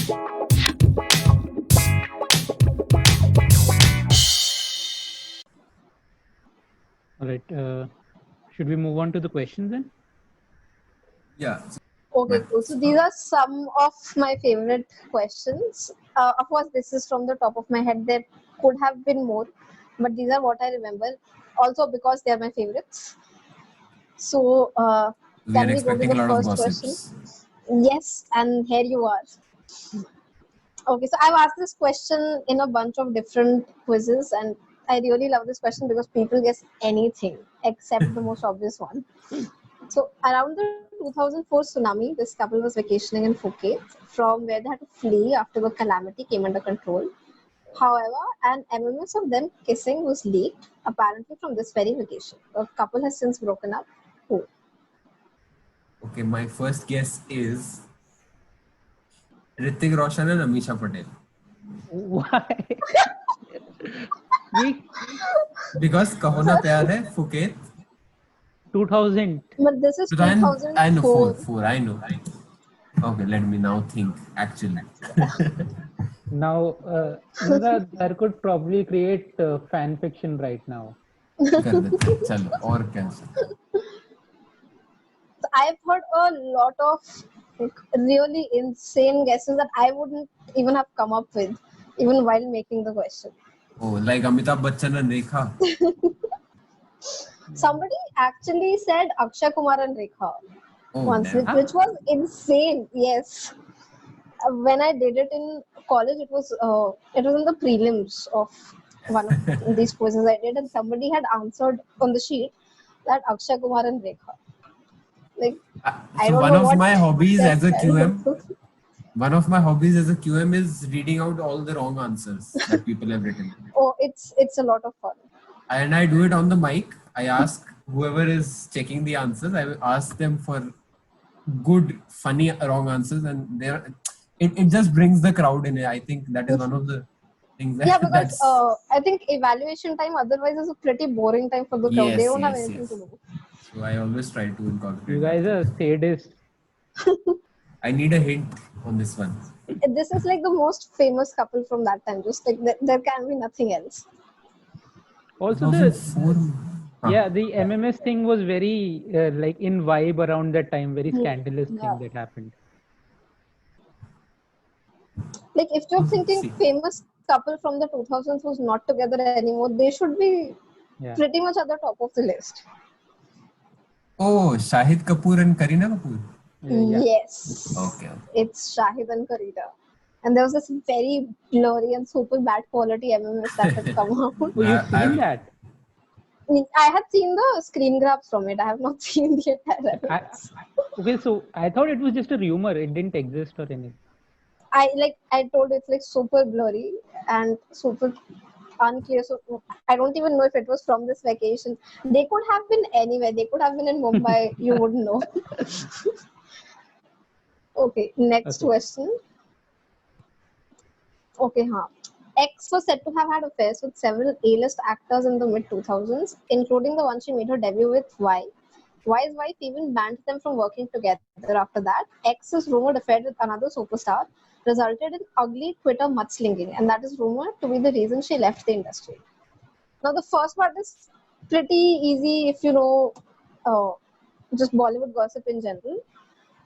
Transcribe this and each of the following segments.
All right. Should we move on to the questions then? Yeah. Okay, cool. So these are some of my favorite questions. Of course, this is from the top of my head. There could have been more, but these are what I remember. Also, because they are my favorites. So, We can are we go to expecting the a lot of first question? gossips. Yes, and here you are. Okay, so I've asked this question in a bunch of different quizzes, and I really love this question because people guess anything except the most obvious one. So, around the 2004 tsunami, this couple was vacationing in Phuket, from where they had to flee after the calamity came under control. However, an MMS of them kissing was leaked, apparently from this very vacation. The couple has since broken up. Who? Okay, my first guess is Hrithik Roshan and Amisha Patel. Why? We Because Kaho Na Pyar Hai, Phuket. 2000. But this is I know 2004. four. I know. Okay, let me now think. Actually, Now, that could probably create fan fiction right now. कर देते हैं. चलो और क्या? So I've heard a lot of really insane guesses that I wouldn't even have come up with, even while making the question. Oh, like Amitabh Bachchan and Rekha. Somebody actually said Akshay Kumar and Rekha Oh, once, damn. which was insane. Yes, when I did it in college, it was in the prelims of one of these quizzes I did, and somebody had answered on the sheet that Akshay Kumar and Rekha. Like, I So don't one know of what my hobbies that as a felt. QM, one of my hobbies as a QM is reading out all the wrong answers that people have written. Oh, it's a lot of fun. And I do it on the mic. I ask whoever is checking the answers, I will ask them for good, funny, wrong answers, and it just brings the crowd in. I think that is one of the things that Yeah, because that's I think evaluation time otherwise is a pretty boring time for the crowd. They don't have anything to do. So I always try to incorporate. You guys are sadists. I need a hint on this one. This is like the most famous couple from that time. Just like there can be nothing else. Also, 2004. the MMS thing was very like in vibe around that time. Very scandalous thing that happened. Like if you're thinking famous couple from the 2000s who's not together anymore, they should be pretty much at the top of the list. Oh, Shahid Kapoor and Kareena Kapoor. Yes. Okay. It's Shahid and Kareena. And there was this very blurry and super bad quality MMS that had come out. Oh, you've seen that? I had seen the screen grabs from it. I have not seen the entire MMS. Okay, so I thought it was just a rumor. It didn't exist or anything. I told it's like super blurry and super unclear. So I don't even know if it was from this vacation. They could have been anywhere. They could have been in Mumbai. You wouldn't know. Okay, next question. Okay, X was said to have had affairs with several A-list actors in the mid-2000s, including the one she made her debut with, Y. Y's wife even banned them from working together after that. X's rumored affair with another superstar resulted in ugly Twitter mudslinging, and that is rumored to be the reason she left the industry. Now, the first part is pretty easy if you know just Bollywood gossip in general.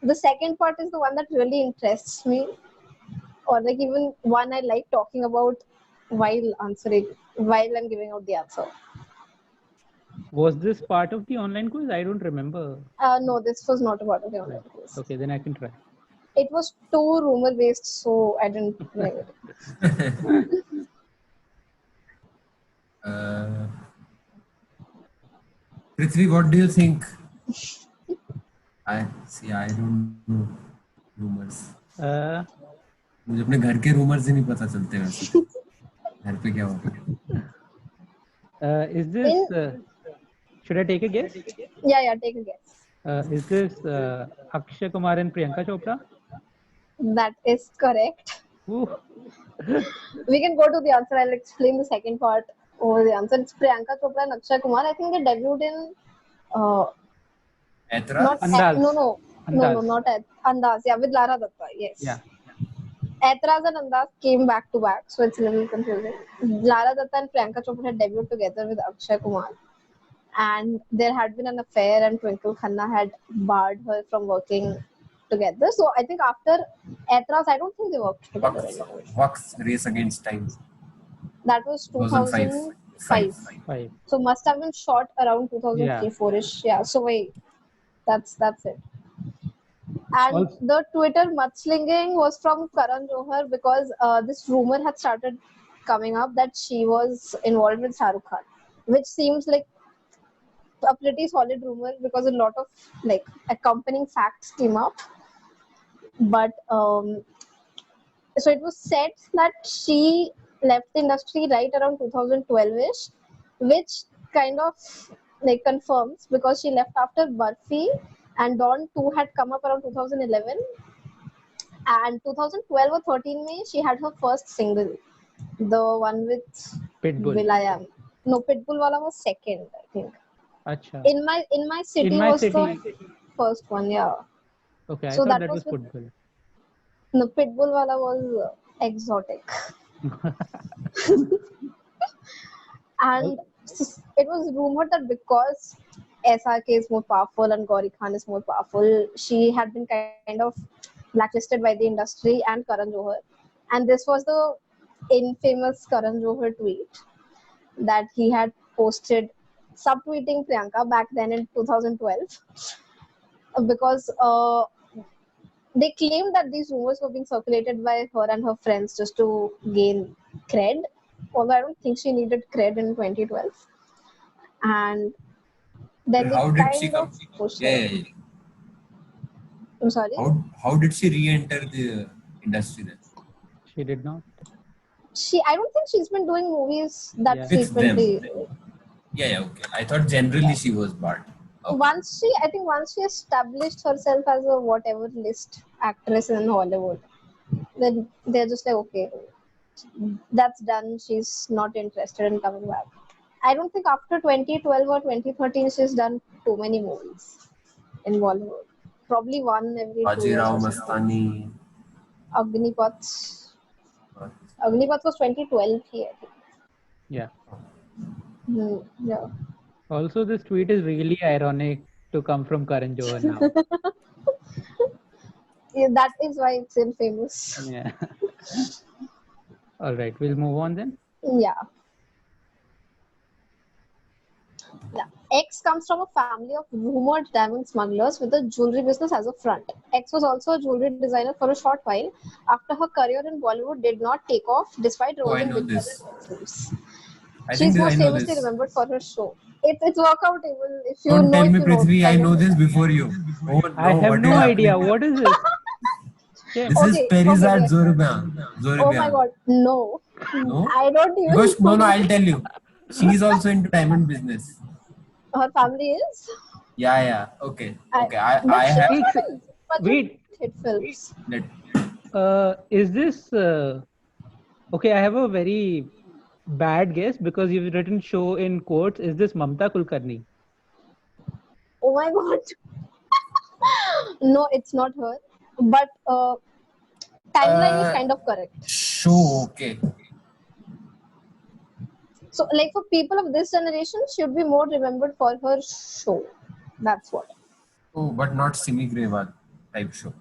The second part is the one that really interests me, or like even one I like talking about while I'm giving out the answer. Was this part of the online quiz? I don't remember. No, this was not a part of the online quiz. Okay, then I can try. It was too rumor based, so I didn't bring it. Prithvi, what do you think? I don't know rumors. मुझे अपने घर के rumors ही नहीं पता चलते वैसे. घर पे क्या होता है? Is this? Should I take a guess? Yeah, take a guess. Is this Akshay Kumar and Priyanka Chopra? That is correct. Ooh. We can go to the answer. I'll explain the second part over the answer. It's Priyanka Chopra and Akshay Kumar. I think they debuted in Andaz. No, not Andaz. Yeah, with Lara Dutta. Yes. Yeah. Aitraz and Andaz came back to back, so it's a little confusing. Lara Datta and Priyanka Chopra had debuted together with Akshay Kumar, and there had been an affair, and Twinkle Khanna had barred her from working together. So I think after Aitraz, I don't think they worked together anymore. Waq's Race Against Time. That was 2005. Five. So must have been shot around 2003, Yeah. 4ish. Yeah. So wait, that's it. And Also- the Twitter mudslinging was from Karan Johar because this rumor had started coming up that she was involved with Shah Rukh Khan, which seems like a pretty solid rumor because a lot of like accompanying facts came up. But so it was said that she left the industry right around 2012ish, which kind of like confirms because she left after Barfi and Dawn 2 had come up around 2011, and 2012 or 13 May she had her first single, the one with Pitbull. Will.i.am. No, Pitbull wala was second, I think. Acha. In my city In My was City. the first one, yeah. Okay, I So thought that that was was Pitbull. No, Pitbull wala was exotic. And it was rumored that because SRK is more powerful and Gauri Khan is more powerful, she had been kind of blacklisted by the industry and Karan Johar. And this was the infamous Karan Johar tweet that he had posted subtweeting Priyanka back then in 2012 because they claimed that these rumors were being circulated by her and her friends just to gain cred. Although I don't think she needed cred in 2012. And then How they did she kind come? of pushed Yeah, her. yeah, yeah. I'm sorry. How did she re-enter the industry then? She did not. I don't think she's been doing movies that Yeah. With them. frequently. Yeah, okay. I thought generally she was barred. Okay. Once she established herself as a whatever list actress in Hollywood, then they're just like, okay, that's done. She's not interested in coming back. I don't think after 2012 or 2013 she's done too many movies in Bollywood. Probably one every 2 years. Bajirao or something. Mastani. Agnipath. Agnipath was 2012 here. Yeah. Yeah. Also, this tweet is really ironic to come from Karan Johar now. Yeah, that is why it's infamous. Yeah. All right, we'll move on then. Yeah. X comes from a family of rumored diamond smugglers with a jewelry business as a front. X was also a jewelry designer for a short while after her career in Bollywood did not take off despite roles I in know big this. films. I She's think most I know famously this. remembered for her show. It's workout table. If you Don't know tell it, me, you know. Prithvi, I know this before you. Oh no, I have what no is idea. happening? What is this? Shame. This is Okay, Perizad okay. Zorbian. Oh my god, no. No? I don't even Because, know. no, I'll tell you. She's also into diamond business. Her family is? Yeah. Okay. But I she have. was not in budget Wait. hit films. Is this okay? I have a very bad guess because you've written show in quotes. Is this Mamta Kulkarni? Oh my god. No, it's not her. But timeline is kind of correct. Show, okay. So, like for people of this generation, she should be more remembered for her show. That's what. Oh, but not Simi Grewal type show.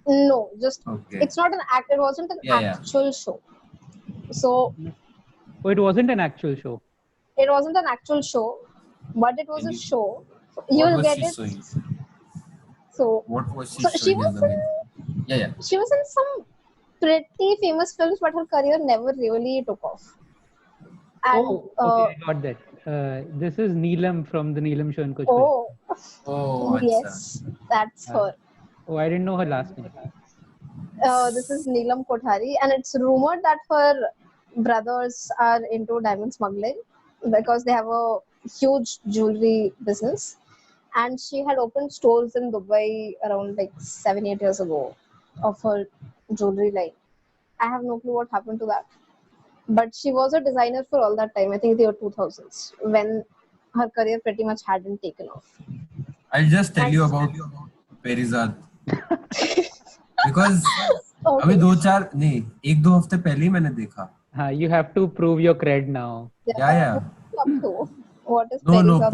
No, just Okay. it's not an act. It wasn't an actual show. So Oh, it wasn't an actual show. it wasn't an actual show, but it was a show. You'll get it. Showing? So What was she so showing? she was in, Yeah. she was in some pretty famous films, but her career never really took off. And Okay, I got that. This is Neelam from the Neelam show in Kuch. Oh, yes, that's her. Oh, I didn't know her last name. This is Neelam Kothari, and it's rumored that her brothers are into diamond smuggling because they have a huge jewelry business, and she had opened stores in Dubai around like 7-8 years ago of her jewelry line. I have no clue what happened to that, but she was a designer for all that time. I think the year 2000s when her career pretty much hadn't taken off. I'll just tell you about Perizad. Because अभी Okay. 2-4 नहीं, 1-2 हफ्ते पहले ही मैंने देखा. हाँ, you have to prove your cred now. Yeah. What is up to? What is No, Teresa up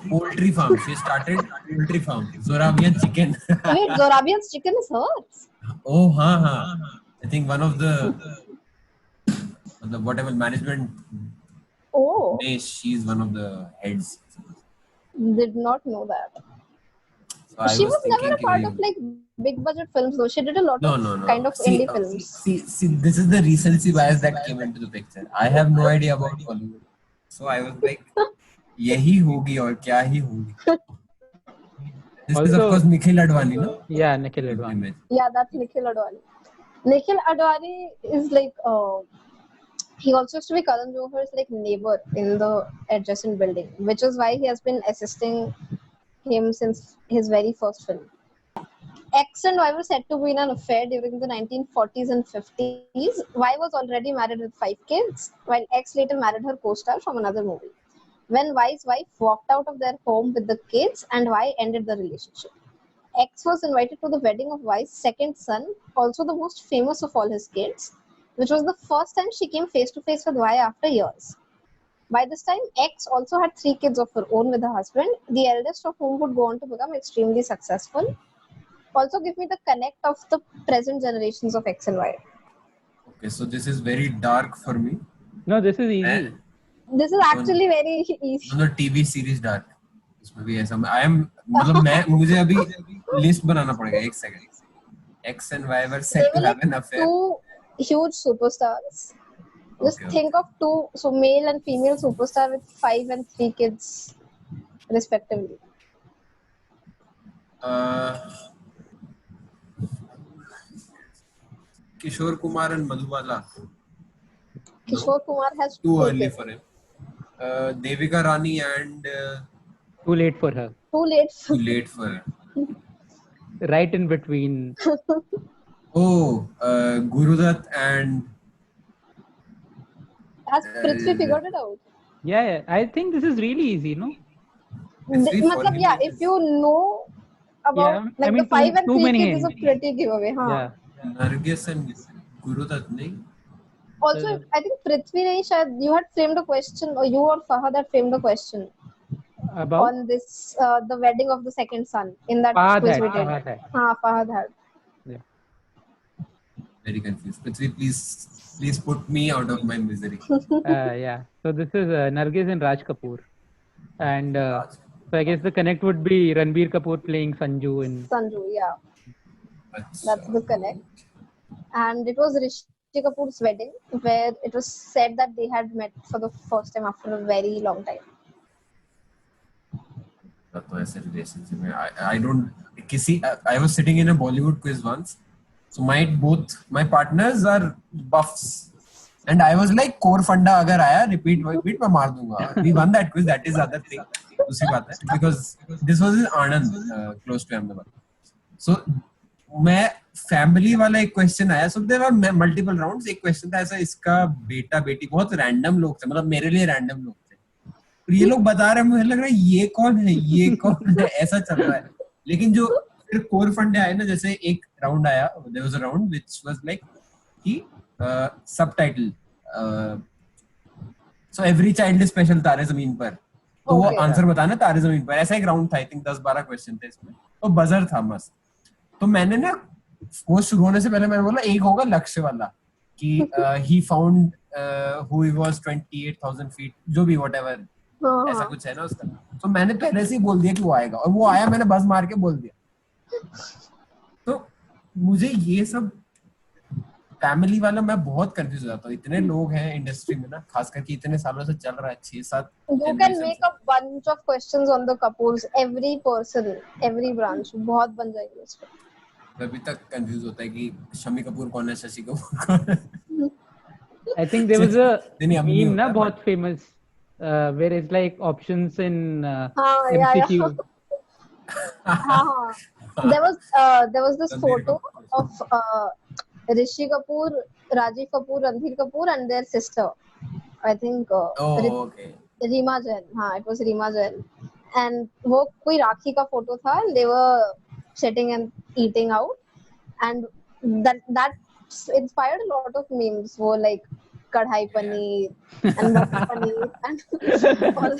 to? poultry farm. She started poultry farm. Zorabian chicken. Wait, Zorabian's chicken is hers. Oh, हाँ. I think one of the whatever management. Oh, She's one of the heads. did not know that. So I She was was never thinking a part of like big budget films though. She did a lot no. of kind of See, indie films. see, this is the recency bias that came into the picture. I have no idea about Bollywood, so I was like, यही होगी और क्या ही होगी. This is of course Nikhil Advani, no? Yeah, Nikhil Advani. Yeah, that's Nikhil Advani. Nikhil Advani is like he also used to be Karan Johar's like neighbor in the adjacent building, which is why he has been assisting him since his very first film. X and Y were said to be in an affair during the 1940s and 50s. Y was already married with 5 kids, while X later married her co-star from another movie. When Y's wife walked out of their home with the kids, and Y ended the relationship. X was invited to the wedding of Y's second son, also the most famous of all his kids, which was the first time she came face to face with Y after years. By this time, X also had 3 kids of her own with her husband, the eldest of whom would go on to become extremely successful. Also, give me the connect of the present generations of X and Y. Okay, so this is very dark for me. No, this is easy. This is actually very easy. No, TV series dark. इसमें भी ऐसा I am मतलब मुझे अभी list बनाना पड़ेगा. एक second. X and Y were said to have an affair. 2 huge superstars. Just Okay. think of 2 male and female superstar with 5 and 3 kids respectively. Kishore Kumar and Madhubala. Kishore Kumar has Too 2 early kids. for him. Devika Rani and Too late for her. Too late. too late for her. Right in between. Gurudutt and Has Prithvi figured it out? Yeah, I think this is really easy, no? Matlab, yeah, if you know about I mean, the 5 and too 3 many kids is a hints. pretty giveaway. Huh? Yeah. Nargis and Gurudutt, nahi? Also, I think Prithvi nahi, shayad you had framed a question, or you or Fahad had framed a question About? on this, the wedding of the second son in that Fahad quiz had, we did. Fahad had. Fahad had. Very confused. Prithvi, please put me out of my misery. Yeah. So this is Nargis and Raj Kapoor. And so I guess the connect would be Ranbir Kapoor playing Sanju in... Sanju, yeah. That's the connect. And it was Rishi Kapoor's wedding, where it was said that they had met for the first time after a very long time. तो ऐसे relationship में I don't I was sitting in a Bollywood quiz once, so my partners are buffs, and I was like core funda अगर आया repeat मैं मार दूंगा. We won that quiz. That is other thing. दूसरी बात है because this was in Anand, close to Ahmedabad. So मैं family वाला एक क्वेश्चन आया. So there were multiple rounds. एक क्वेश्चन था ऐसा, इसका बेटा बेटी बहुत रैंडम लोग थे, मतलब मेरे लिए रैंडम लोग थे. ये लोग बता रहे हैं, मुझे लग रहा है ये कौन है ऐसा चल रहा है. लेकिन जो फिर कोर फंडे आए ना, जैसे एक राउंड आया, there was a round which was like कि subtitle, so every child is special Taare Zameen पर, तो वो आंसर बताना तारे जमीन पर. ऐसा एक राउंड था. आई थिंक 10-12 क्वेश्चन थे इसमें, तो बजर था मस्त. तो मैंने ना वो शुरू होने से पहले मैंने बोला एक होगा लक्ष्य वाला कि he found who he was 28,000 feet, जो भी व्हाटएवर ऐसा कुछ है ना उसका. तो मैंने पहले से ही बोल दिया कि वो आएगा, और वो आया. मैंने बस मार के बोल दिया. तो मुझे ये सब फैमिली वाला मैं बहुत कंफ्यूज हो जाता हूँ. इतने लोग हैं इंडस्ट्री में ना, खास करके इतने सालों से चल रहा है, 6-7. You can make a bunch of questions on the Kapoors, every person, every branch. बहुत बन जाएगी उसमें. अभी तक कंफ्यूज होता है कि शमी कपूर कौन है, शशि कपूर कौन है. I think there was a meme na बहुत famous where it's like options in MCQ. There was this photo of Rishi Kapoor, Rajiv Kapoor, Ranbir Kapoor and their sister. I think Reema Jain. It was Reema Jain. And वो कोई राखी का photo था, and they were sitting and eating out. And that inspired a lot of memes. Wo like kadhai paneer and butter paneer and all.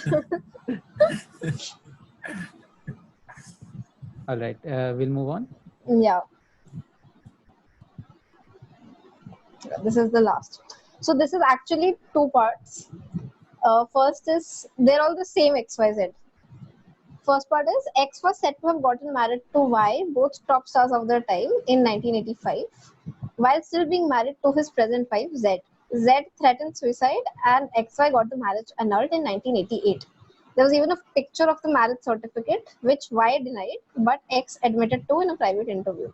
All right, we'll move on. Yeah. This is the last. So this is actually two parts. First is they're all the same XYZ. First part is X was said to have gotten married to Y, both top stars of their time, in 1985, while still being married to his present wife Z. Z threatened suicide, and XY got the marriage annulled in 1988. There was even a picture of the marriage certificate, which Y denied, but X admitted to in a private interview.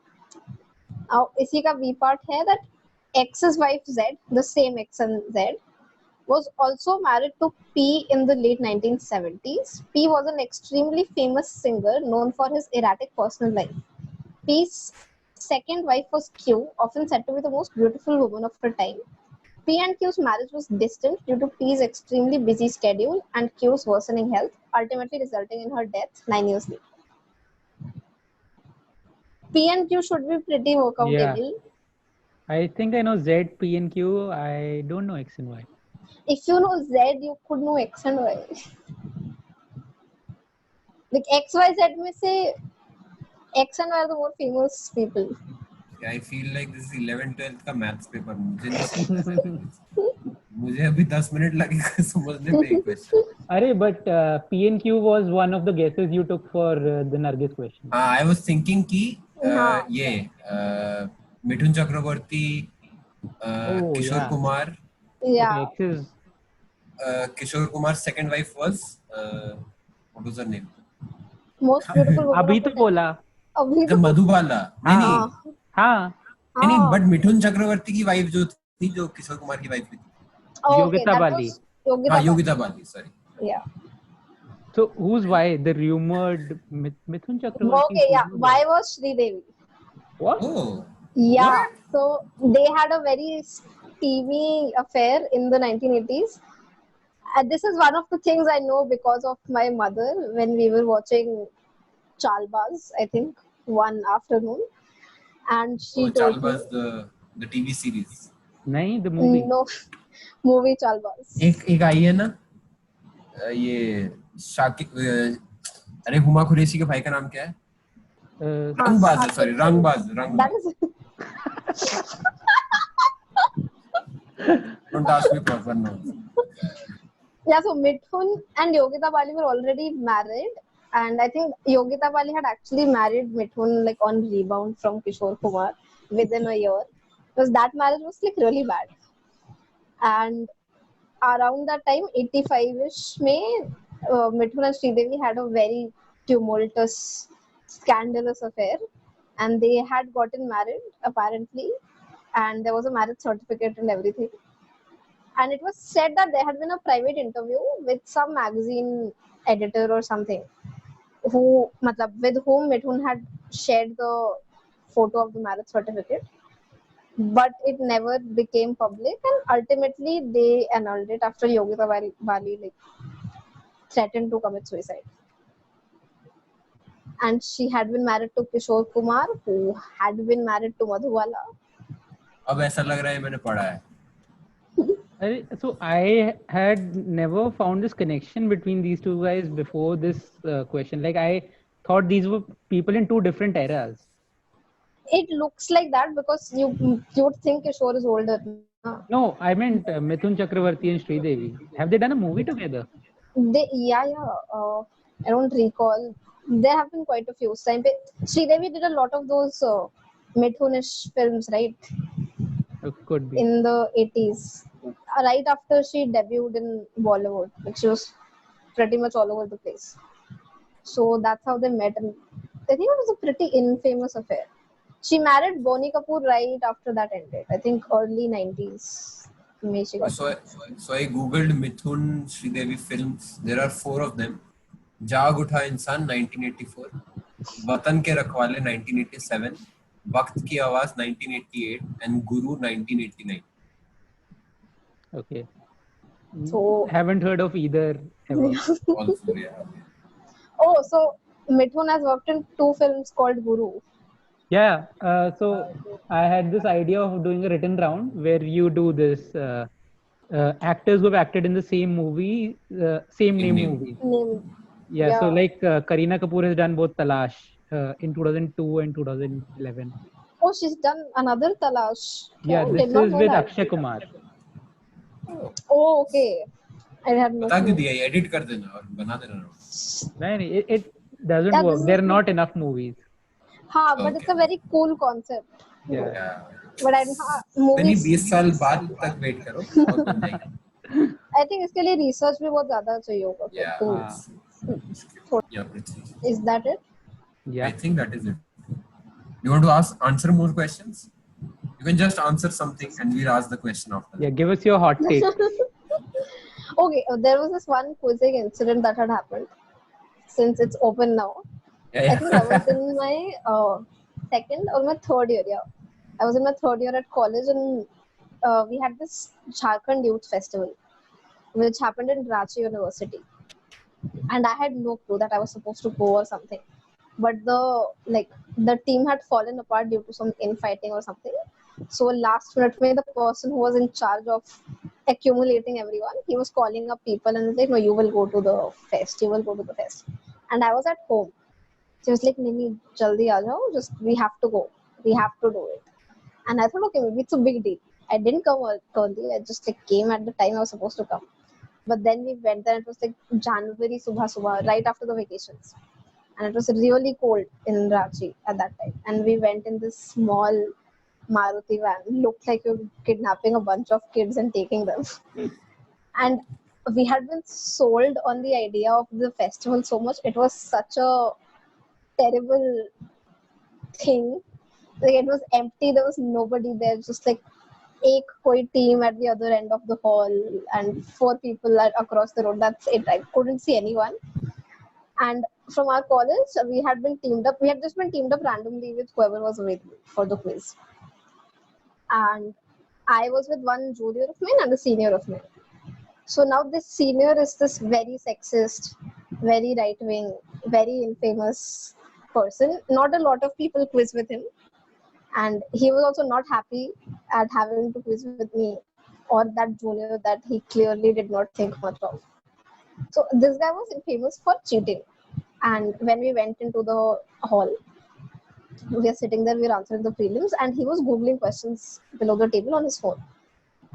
Now, इसी का B part है that X's wife Z, the same X and Z, was also married to P in the late 1970s. P was an extremely famous singer known for his erratic personal life. P's second wife was Q, often said to be the most beautiful woman of her time. P and Q's marriage was distant due to P's extremely busy schedule and Q's worsening health, ultimately resulting in her death 9 years later. P and Q should be pretty workoutable. Yeah. I think I know Z, P and Q. I don't know X and Y. If you know Z, you could know X and Y. Like X, Y, Z में से X and Y are the more famous people. I feel like this is 11th 12th का maths paper. मुझे नहीं समझ मुझे अभी 10 minute लगेगा समझने में एक question. अरे but P and Q was one of the guesses you took for the Nargis question. I was thinking कि ये मिठुन चक्रवर्ती, Kishore Kumar. Yeah. Okay, X is Kishore Kumar's second wife was what was her name? Most beautiful woman. अभी तो बोला. अभी तो मधुबाला. नहीं. हाँ. नहीं but मिठुन चक्रवर्ती की वाइफ जो थी जो किशोर कुमार की वाइफ थी. योगिता बाली. योगिता बाली. Sorry. Yeah. So who's Y? The rumored Mithun Chakravarti. Okay, yeah. Y was Sridevi. What? Oh. Yeah. So they had a very steamy affair in the 1980s. This is one of the things I know because of my mother when we were watching Chalbaz, I think, one afternoon. And she told Chalbaz, the TV series. नहीं, the movie. No, movie Chalbaz. एक आई है ना ये शाकिब अरे हुमा कुरैशी के भाई का नाम क्या है? रंगबाज. Sorry, रंगबाज. That is. Don't ask me proper names. Yeah, so Mithun and Yogita Bali were already married, and I think Yogita Bali had actually married Mithun like on rebound from Kishore Kumar within a year, because that marriage was like really bad. And around that time, 85ish, Mithun and Sridevi had a very tumultuous, scandalous affair, and they had gotten married apparently, and there was a marriage certificate and everything. And it was said that there had been a private interview with some magazine editor or something, with whom Mithun had shared the photo of the marriage certificate, but it never became public, and ultimately they annulled it after Yogita Bali threatened to commit suicide. And she had been married to Kishore Kumar, who had been married to Madhubala. अब ऐसा लग रहा है मैंने पढ़ा है. So I had never found this connection between these two guys before this question. Like I thought these were people in two different eras. It looks like that because you would think Kishore is older. No, I meant Mithun Chakravarti and Sridevi. Have they done a movie together? I don't recall. There have been quite a few. Sridevi did a lot of those Mithunish films, right? Could be. In the 80s. Right after she debuted in Bollywood. Like she was pretty much all over the place. So that's how they met. And I think it was a pretty infamous affair. She married Bonnie Kapoor right after that ended. I think early 90s. So I googled Mithun Sridevi films. There are 4 of them. जाग उठा इंसान 1984, वतन के रखवाले 1987, वक्त की आवाज 1988 and Guru 1989. Okay. So haven't heard of either ever. Also, yeah. Oh, so Mithun has worked in 2 films called Guru. Yeah. So I had this idea of doing a written round where you do this actors who have acted in the same movie, same Same name name. movies. Name. Yeah. So Yeah. like Kareena Kapoor has done both Talash in 2002 and 2011. Oh, she's done another Talash. Okay, Yeah. I did This not is know with that. Akshay Kumar. Oh, okay. I had no बता क्यों clue. दिया ये edit कर देना और बना देना It doesn't Yeah, work. this There is are not enough movies. हाँ, but it's Okay. a very cool concept. Yeah. Yeah. But I कोई नहीं movies. 20 साल बाद तक वेट करो बहुत बन जाएगी. I think इसके लिए research भी बहुत ज़्यादा चाहिए होगा. Yeah. तो Yeah, Prithvi. is that it? Yeah. I think that is it. You want to answer more questions? You can just answer something and we'll ask the question after that. Yeah. Give us your hot take. Okay, there was this one quizzing incident that had happened. Since it's open now, Yeah, I think I was in my second or my third year. Yeah, I was in my third year at college, and we had this Jharkhand Youth Festival, which happened in Ranchi University, and I had no clue that I was supposed to go or something. But the team had fallen apart due to some infighting or something. So last minute, the person who was in charge of accumulating everyone, he was calling up people and was like, "No, you will go to the fest. You will go to the fest." And I was at home. She was like, "Nini, jaldi aa jao. Just we have to go. We have to do it." And I thought, okay, maybe it's a big deal. I didn't come early. I just came at the time I was supposed to come. But then we went there. It was like January, subha, right after the vacations, and it was really cold in Ranchi at that time. And we went in this small Maruti van. Looked like we were kidnapping a bunch of kids and taking them. And we had been sold on the idea of the festival so much. It was such a terrible thing. Like it was empty. There was nobody there. Just like एक कोई team at the other end of the hall and 4 people across the road. That's it. I couldn't see anyone. And from our college, we had been teamed up. We had just been teamed up randomly with whoever was available for the quiz. And I was with one junior of mine and a senior of mine. So now this senior is this very sexist, very right wing, very infamous person. Not a lot of people quiz with him. And he was also not happy at having to quiz with me or that junior that he clearly did not think much of. So this guy was famous for cheating. And when we went into the hall, we are sitting there, we are answering the prelims, and he was Googling questions below the table on his phone.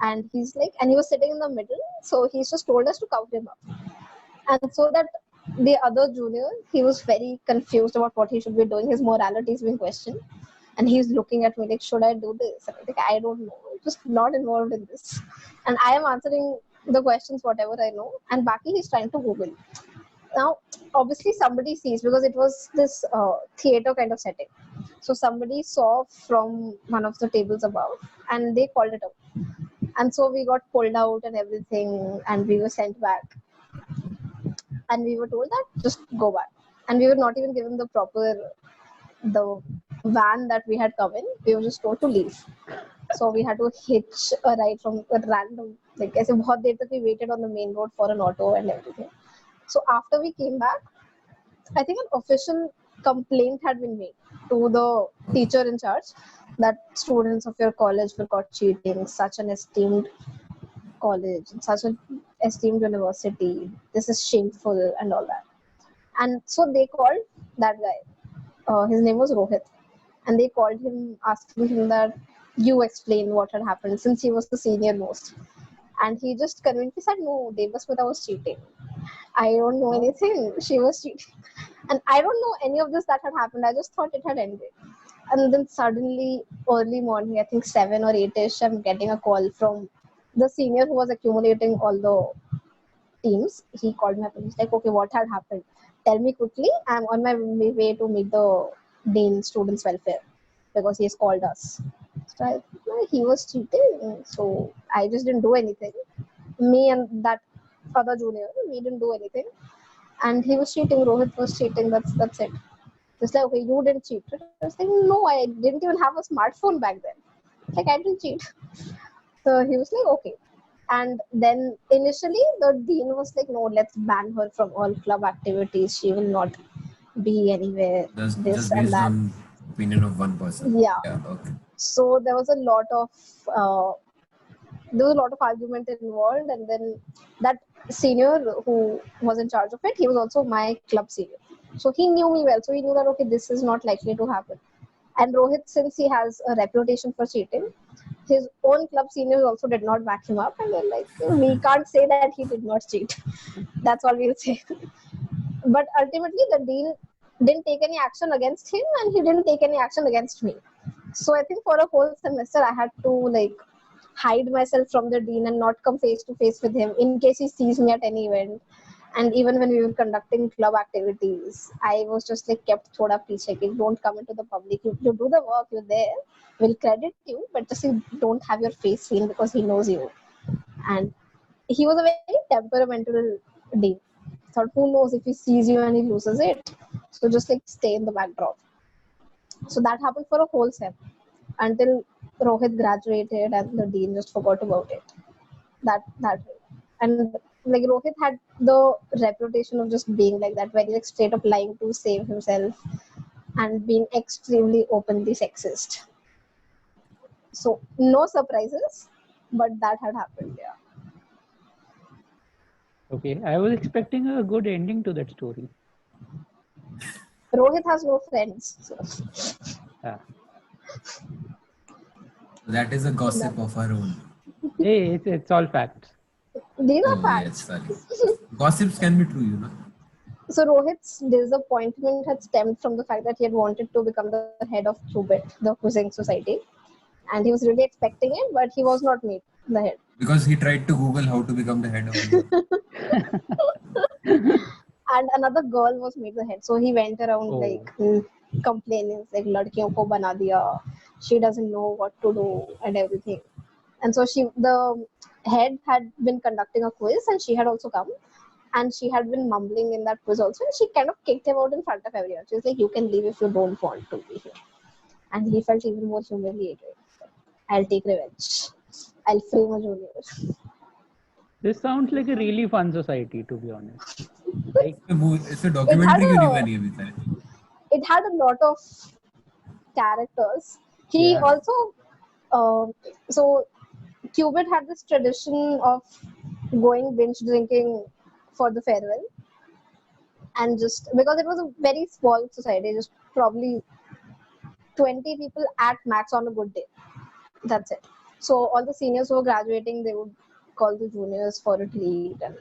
And he's like, and he was sitting in the middle, so he's just told us to count him up. And so that the other junior, he was very confused about what he should be doing. His morality is being questioned. And he's looking at me like, should I do this? And I'm like, I don't know. I'm just not involved in this. And I am answering the questions, whatever I know. And Baki, he's trying to Google. Now, obviously, somebody sees because it was this theater kind of setting. So somebody saw from one of the tables above and they called it up. And so we got pulled out and everything, and we were sent back. And we were told that just go back. And we were not even given the van that we had come in. We were just told to leave. So we had to hitch a ride from a random, like ऐसे बहुत देर तक we waited on the main road for an auto and everything. So after we came back, I think an official complaint had been made to the teacher in charge that students of your college were caught cheating, such an esteemed college, such an esteemed university. This is shameful and all that. And so they called that guy. His name was Rohit. And they called him, asking him that you explain what had happened since he was the senior most. And he just convinced me, said, no, Devasmita was cheating. I don't know anything. She was cheating. And I don't know any of this that had happened. I just thought it had ended. And then suddenly, early morning, I think 7 or 8ish, I'm getting a call from the senior who was accumulating all the teams. He called me up and he's like, okay, what had happened? Tell me quickly. I'm on my way to meet the Dean Students Welfare because he's called us. So he was cheating. So I just didn't do anything. Me and that other junior, we didn't do anything. And he was cheating. Rohit was cheating. That's it. Just like, okay, you didn't cheat. I was like, no, I didn't even have a smartphone back then. Like, I didn't cheat. So he was like, okay. And then initially the dean was like, no, let's ban her from all club activities. She will not be anywhere. Just This and based that. on opinion of one person. Yeah. Okay. So there was a lot of argument involved, and then that senior who was in charge of it, he was also my club senior. So he knew me well. So he knew that, okay, this is not likely to happen. And Rohit, since he has a reputation for cheating, his own club seniors also did not back him up. And they're like, we can't say that he did not cheat. That's all we'll say. But ultimately, the dean didn't take any action against him, and he didn't take any action against me. So I think for a whole semester, I had to hide myself from the dean and not come face to face with him in case he sees me at any event. And even when we were conducting club activities, I was just kept thoda piche, don't come into the public. You do the work, you're there, we'll credit you, but just you don't have your face seen because he knows you. And he was a very temperamental dean. Thought, who knows if he sees you and he loses it. So just stay in the backdrop. So that happened for a whole sem until Rohit graduated and the dean just forgot about it. That and Rohit had the reputation of just being like that, very straight up lying to save himself and being extremely openly sexist. So no surprises, but that had happened. Yeah. Okay, I was expecting a good ending to that story. Rohit has no friends. So. Yeah. That is a gossip of our own. Hey, it's all facts. These are facts. Yes, sorry. Gossips can be true, So Rohit's disappointment had stemmed from the fact that he had wanted to become the head of Qubit, the quizzing society. And he was really expecting it, but he was not made the head. Because he tried to Google how to become the head of it. And another girl was made the head. So he went around complaining, ladkiyon ko bana diya. She doesn't know what to do and everything. And so the head had been conducting a quiz and she had also come. And she had been mumbling in that quiz also. And she kind of kicked him out in front of everyone. She was like, you can leave if you don't want to be here. And he felt even more humiliated. I'll take revenge. I'll frame a junior. This sounds like a really fun society, to be honest. It's a documentary. It had a lot of characters. He also, so Qubit had this tradition of going binge drinking for the farewell. And just because it was a very small society, just probably 20 people at max on a good day. That's it. So all the seniors who were graduating, they would call the juniors for a treat and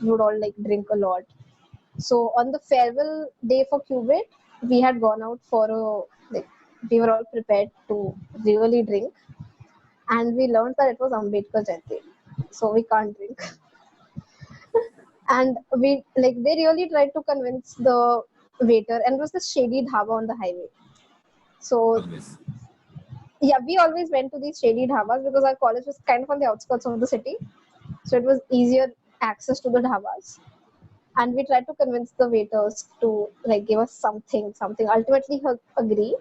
would all drink a lot. So on the farewell day for Qubit, we had gone out for we were all prepared to really drink, and we learned that it was Ambedkar Jayanti, so we can't drink. And we they really tried to convince the waiter, and it was this shady dhaba on the highway. So yeah, we always went to these shady dhabas because our college was kind of on the outskirts of the city, so it was easier access to the dhabas. And we tried to convince the waiters to give us something. Ultimately, he agreed,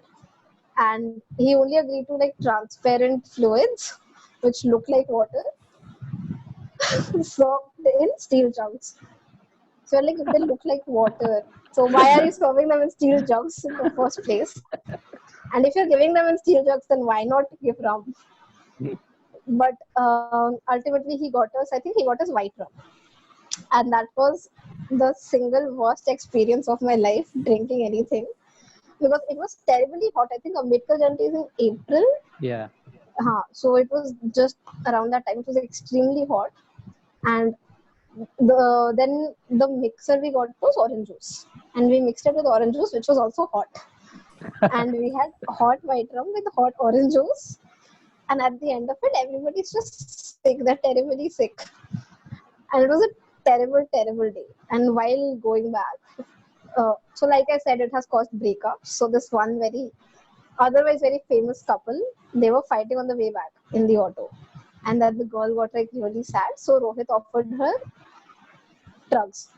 and he only agreed to transparent fluids, which look like water, so in steel jugs. So if they look like water, so why are you serving them in steel jugs in the first place? And if you're giving them in steel jugs, then why not give rum? But ultimately, he got us white rum. And that was the single worst experience of my life drinking anything. Because it was terribly hot. I think Ambedkar Jayanti is in April. Yeah. So it was just around that time. It was extremely hot. And then the mixer we got was orange juice. And we mixed it with orange juice, which was also hot. And we had hot white rum with hot orange juice. And at the end of it, everybody's just sick. They're terribly sick. And it was a terrible, terrible day. And while going back, so like I said, it has caused breakups. So this one otherwise very famous couple, they were fighting on the way back in the auto. And then the girl got really sad. So Rohit offered her drugs.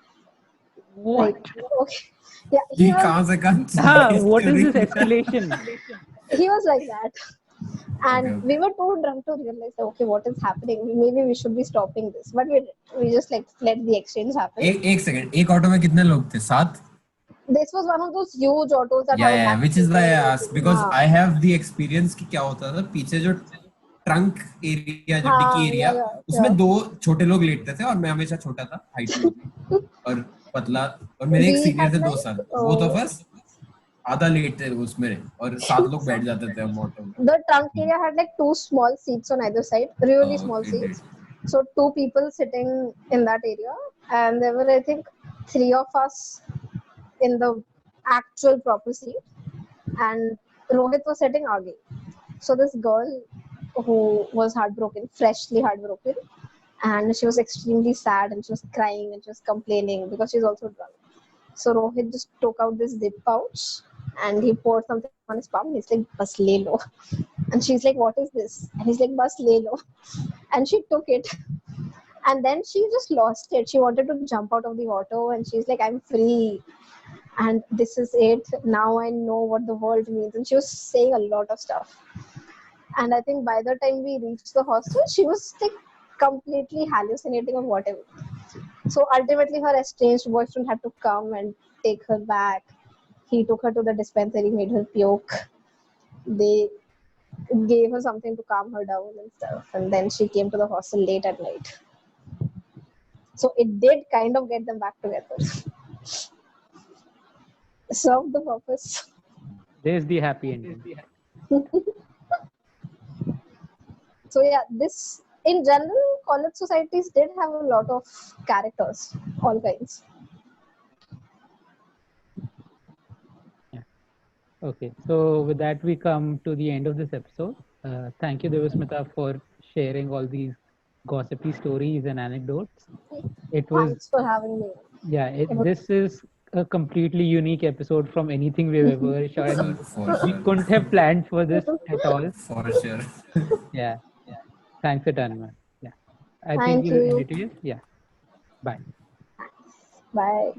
What? Okay. Yeah. What is this escalation? He was like that. And we were too drunk to realize, okay, what is happening? Maybe we should be stopping this. But we just let the exchange happen. एक second. एक auto में कितने लोग थे? 7? This was one of those huge autos that have a Yeah, back which is seat why I and asked, everything. because हाँ I have the experience कि क्या होता था पीछे जो ट्रंक एरिया, जो डिक्की हाँ एरिया, yeah. उसमें 2 छोटे लोग लेटते थे और मैं हमेशा छोटा था हाइट में भी और पतला, और मेरे एक We सीनियर had थे 2 like साल, बोथ ऑफ अस आधा लेटते थे उसमें और 7 लोग बैठ जाते थे हम ऑटो में. the trunk area had like 2 small seats on either side, really small It did. seats. So 2 people sitting in that area, and there were I think 3 of us in the actual proper seat, and Rohit was sitting aage. So this girl who was heartbroken, freshly heartbroken, and she was extremely sad and she was crying and she was complaining because she's also drunk. So Rohit just took out this zip pouch and he poured something on his palm. He's like, "Bas le lo," and she's like, "What is this?" And he's like, "Bas le lo," and she took it. And then she just lost it. She wanted to jump out of the auto and she's like, "I'm free. And this is it. Now I know what the world means." And she was saying a lot of stuff. And I think by the time we reached the hostel, she was like completely hallucinating or whatever. So ultimately, her estranged boyfriend had to come and take her back. He took her to the dispensary, made her puke. They gave her something to calm her down and stuff. And then she came to the hostel late at night. So it did kind of get them back together. Served the purpose. There's the happy ending. So yeah, this in general, college societies did have a lot of characters, all kinds. Okay, so with that, we come to the end of this episode. Thank you, Devasmita, for sharing all these gossipy stories and anecdotes. It was, Thanks for having me. yeah, this is a completely unique episode from anything we've ever shot. And For we sure. couldn't have planned for this at all. For sure. Yeah, thanks a ton, man. Yeah, I think Thank we'll end you. it here. Yeah, bye. Bye.